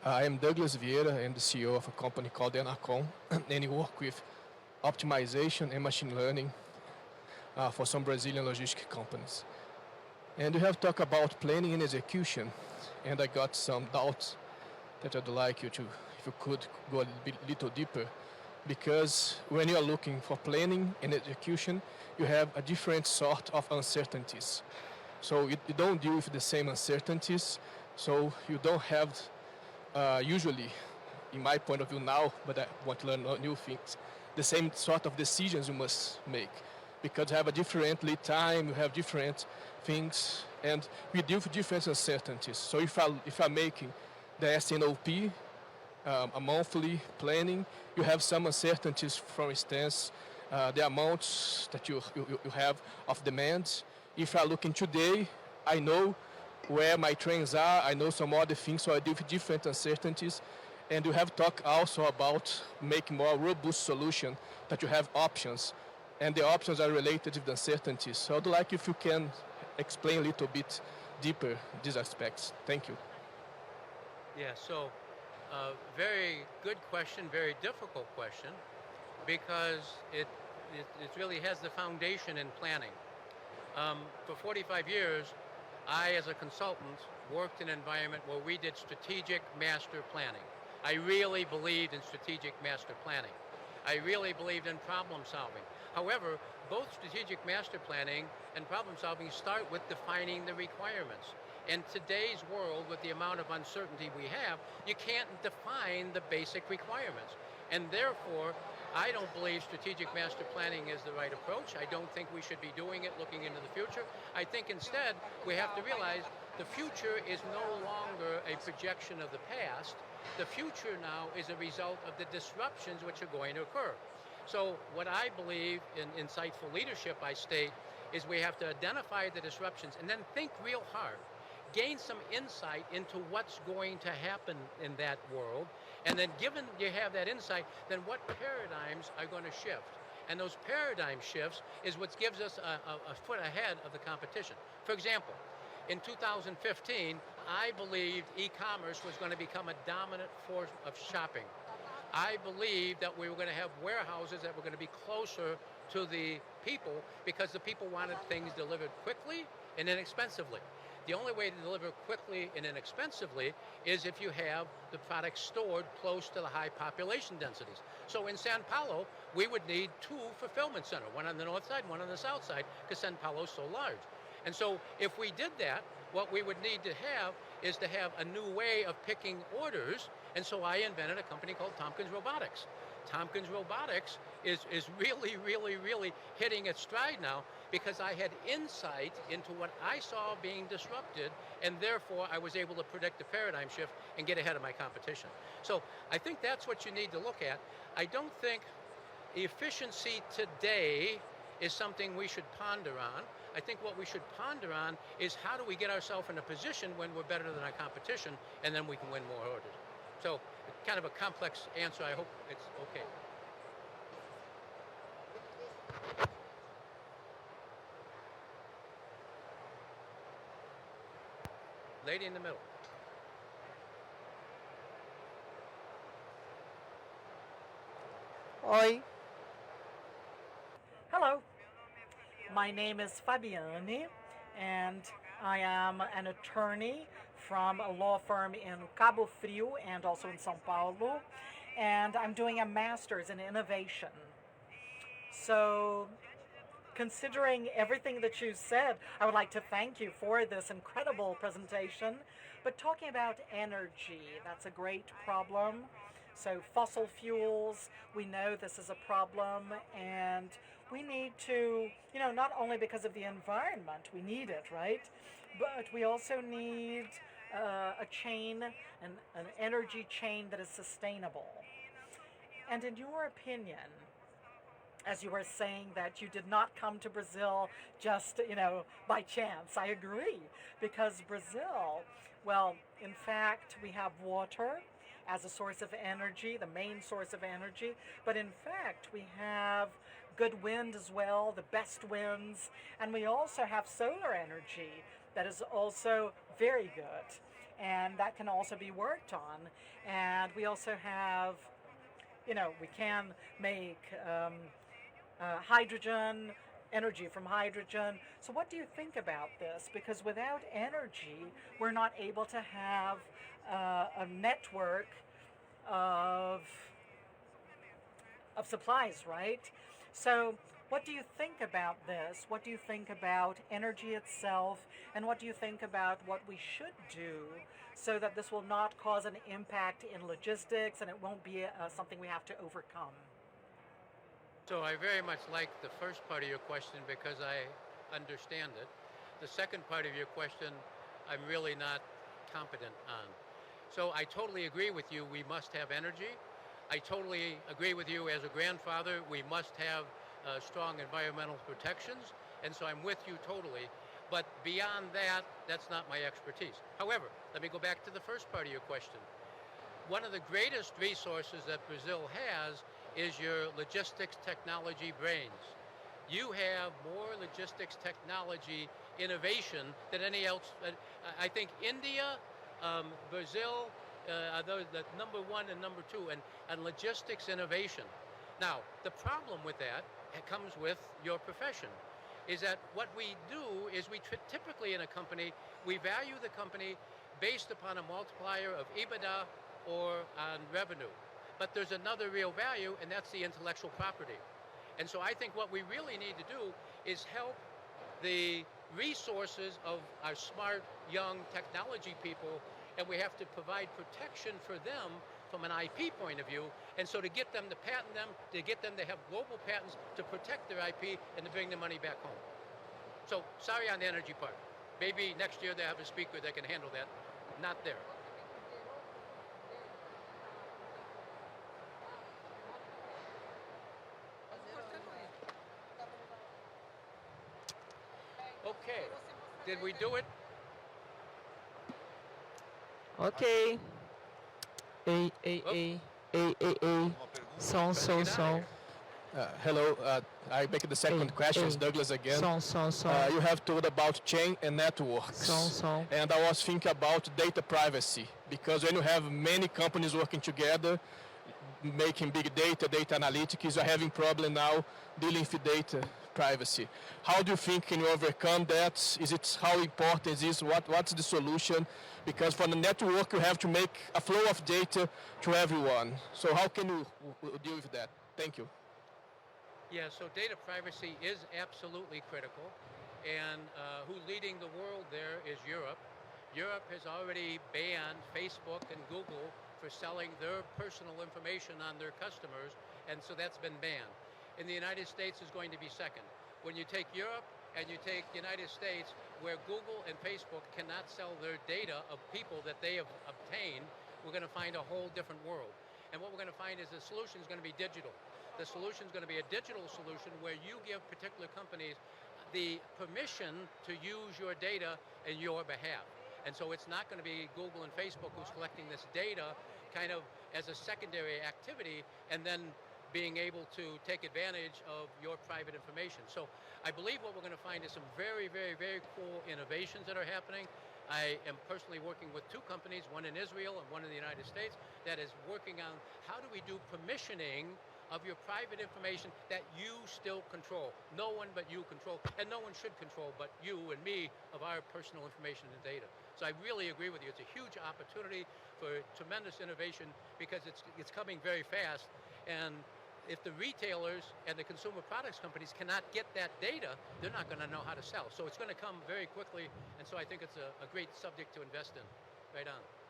I am Douglas Vieira. I'm the CEO of a company called Enacom, and we work with optimization and machine learning for some Brazilian logistic companies. And we have talked about planning and execution, and I got some doubts that I'd like you to, if you could, go a little deeper, because when you are looking for planning and execution, you have a different sort of uncertainties. So you don't deal with the same uncertainties, so you don't have, usually, in my point of view now, but I want to learn new things, the same sort of decisions you must make. Because you have a different lead time, you have different things, and we deal with different uncertainties. So if I'm making the SNOP, a monthly planning, you have some uncertainties, for instance, the amounts that you have of demand. If I'm looking today, I know where my trains are, I know some other things, so I deal with different uncertainties. And you have talked also about making more robust solution, that you have options, and the options are related to the uncertainties. So I'd like if you can explain a little bit deeper these aspects. Thank you. Yeah, so very good question, very difficult question, because it really has the foundation in planning. For 45 years, I, as a consultant, worked in an environment where we did strategic master planning. I really believed in strategic master planning. I really believed in problem solving. However, both strategic master planning and problem solving start with defining the requirements. In today's world, with the amount of uncertainty we have, you can't define the basic requirements. And therefore, I don't believe strategic master planning is the right approach. I don't think we should be doing it looking into the future. I think instead, we have to realize the future is no longer a projection of the past. The future now is a result of the disruptions which are going to occur. So what I believe in insightful leadership, I state, is we have to identify the disruptions and then think real hard. Gain some insight into what's going to happen in that world, and then given you have that insight, then what paradigms are going to shift? And those paradigm shifts is what gives us a foot ahead of the competition. For example, in 2015, I believed e-commerce was going to become a dominant force of shopping. I believed that we were going to have warehouses that were going to be closer to the people because the people wanted things delivered quickly and inexpensively. The only way to deliver quickly and inexpensively is if you have the product stored close to the high population densities. So in Sao Paulo, we would need 2 fulfillment centers, one on the north side, one on the south side, because Sao Paulo is so large. And so if we did that, what we would need to have is to have a new way of picking orders. And so I invented a company called Tompkins Robotics. Tompkins Robotics is really hitting its stride now because I had insight into what I saw being disrupted, and therefore I was able to predict the paradigm shift and get ahead of my competition. So I think that's what you need to look at. I don't think efficiency today is something we should ponder on. I think what we should ponder on is how do we get ourselves in a position when we're better than our competition, and then we can win more orders. So kind of a complex answer. I hope it's okay. Lady in the middle. Oi. Hello. My name is Fabiane, and I am an attorney from a law firm in Cabo Frio and also in São Paulo, and I'm doing a master's in innovation. So, considering everything that you said, I would like to thank you for this incredible presentation. But talking about energy, that's a great problem. So fossil fuels, we know this is a problem, and we need to, not only because of the environment, we need it, right? But we also need a chain, an energy chain that is sustainable. And in your opinion, as you were saying that you did not come to Brazil just, by chance. I agree, because Brazil, well, in fact, we have water as a source of energy, the main source of energy, but in fact, we have good wind as well, the best winds, and we also have solar energy that is also very good, and that can also be worked on. And we also have, we can make hydrogen, energy from hydrogen. So what do you think about this? Because without energy, we're not able to have a network of supplies, right? So what do you think about this? What do you think about energy itself? And what do you think about what we should do so that this will not cause an impact in logistics and it won't be something we have to overcome? So I very much like the first part of your question because I understand it. The second part of your question, I'm really not competent on. So I totally agree with you, we must have energy. I totally agree with you as a grandfather, we must have strong environmental protections. And so I'm with you totally. But beyond that, that's not my expertise. However, let me go back to the first part of your question. One of the greatest resources that Brazil has is your logistics technology brains. You have more logistics technology innovation than any else. I think India, Brazil are the number one and number two, and logistics innovation. Now, the problem with that comes with your profession, is that what we do is we typically in a company, we value the company based upon a multiplier of EBITDA or on revenue. But there's another real value, and that's the intellectual property. And so I think what we really need to do is help the resources of our smart, young technology people, and we have to provide protection for them from an IP point of view. And so to get them to patent them, to get them to have global patents to protect their IP and to bring the money back home. So sorry on the energy part. Maybe next year they have a speaker that can handle that. Not there. Okay, did we do it? Ok. Ei, ei, Oh. ei. Ei, ei, ei. Som, som, som. Hello, I make the second Hey, question, hey. Douglas again. Som, som, som. You have told about chain and networks. Som, som. And I was thinking about data privacy, because when you have many companies working together, making big data, data analytics, you're having problem now dealing with data privacy. How do you think can you overcome that? Is it how important is this? What's the solution? Because for the network you have to make a flow of data to everyone. So how can you deal with that? Thank you. Yeah, so data privacy is absolutely critical. And who's leading the world there is Europe. Europe has already banned Facebook and Google for selling their personal information on their customers, and so that's been banned. In the United States is going to be second. When you take Europe and you take the United States, where Google and Facebook cannot sell their data of people that they have obtained, we're going to find a whole different world. And what we're going to find is the solution is going to be digital. The solution is going to be a digital solution where you give particular companies the permission to use your data in your behalf. And so it's not going to be Google and Facebook who's collecting this data kind of as a secondary activity and then being able to take advantage of your private information. So I believe what we're going to find is some very, very, very cool innovations that are happening. I am personally working with two companies, one in Israel and one in the United States, that is working on how do we do permissioning of your private information that you still control. No one but you control, and no one should control but you and me of our personal information and data. So I really agree with you. It's a huge opportunity for tremendous innovation because it's coming very fast. And if the retailers and the consumer products companies cannot get that data, they're not going to know how to sell. So it's going to come very quickly. And so I think it's a great subject to invest in. Right on.